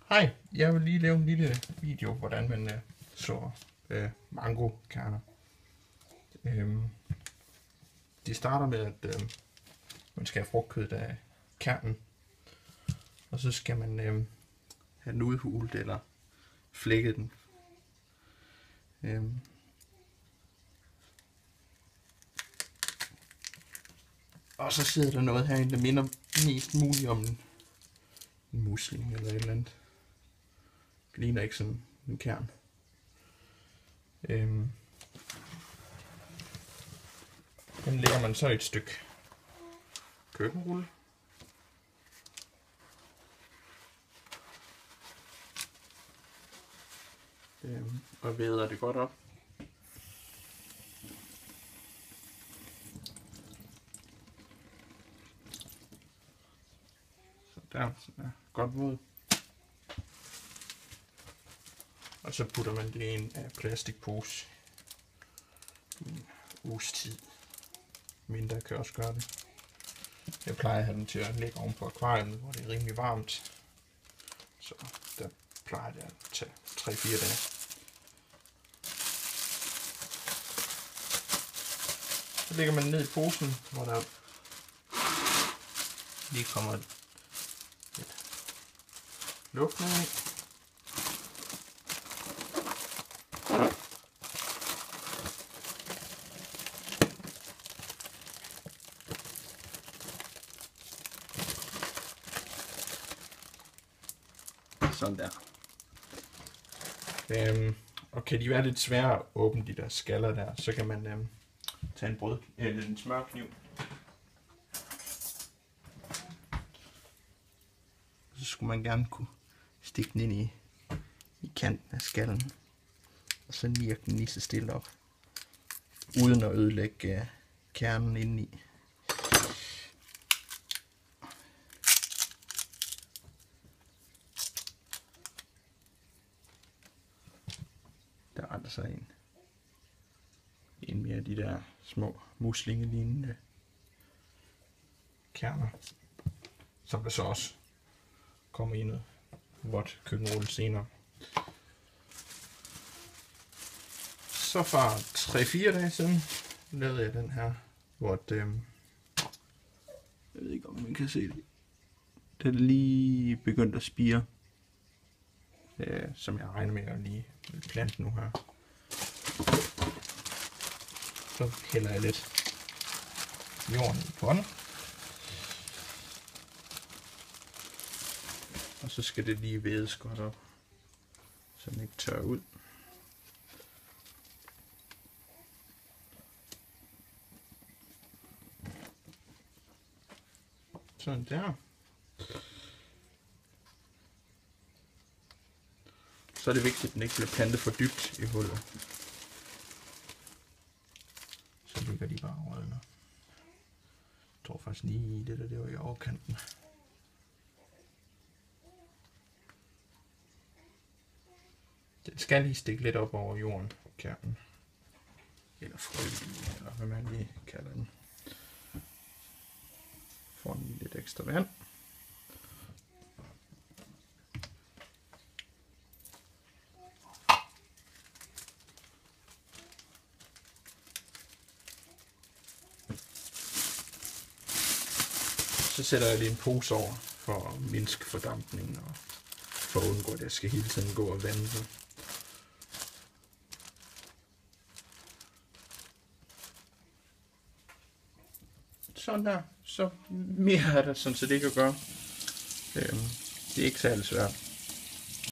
Hej, jeg vil lige lave en lille video, hvordan man slår mangokerner. Det starter med, at man skal have frugtkødet af kernen, og så skal man have den udhulet eller flækket den. Og så sidder der noget herinde, der minder mest muligt om en musling eller et eller andet. Det ligner ikke sådan en kern. Den lægger man så i et stykke køkkenrulle. Og væder det godt op. Så der, så er godt våd. Og så putter man det i en plastikpose i en uges tid. Mindre kan også gøre det. Jeg plejer at have den til at ligge oven på akvariet, hvor det er rimelig varmt. Så der plejer det at tage 3-4 dage. Så lægger man ned i posen, hvor der lige kommer lidt luft ned i. Sådan der. Og kan de være lidt svære at åbne de der skaller der, så kan man tage en eller en smørkniv. Så skulle man gerne kunne stikke den ind i kanten af skallen, og så nirke den lige så stille op, uden at ødelægge kernen indeni. Der er altså en mere af de der små muslingelignende kerner, som der så også kommer i noget vådt køkkenrulle senere. Så for 3-4 dage siden lavede jeg den her, hvor jeg ved ikke om man kan se det. Den er lige begyndt at spire, som jeg regner med at lige plante nu her. Så hælder jeg lidt jorden i potten. Og så skal det lige vædes godt op, så den ikke tørrer ud. Sådan der. Så er det vigtigt, at den ikke bliver plantet for dybt i hullet. Så ligger de bare og rådner. Jeg tror faktisk lige det var i overkanten. Den skal lige stikke lidt op over jorden, kernen. Eller frø, eller hvad man lige kalder den. Får den lidt ekstra vand. Så sætter jeg lige en pose over for at mindske fordampningen og for at undgå, at jeg skal hele tiden gå og vande det. Sådan der. Så mere er der sådan set ikke at gøre. Det er ikke særlig svært.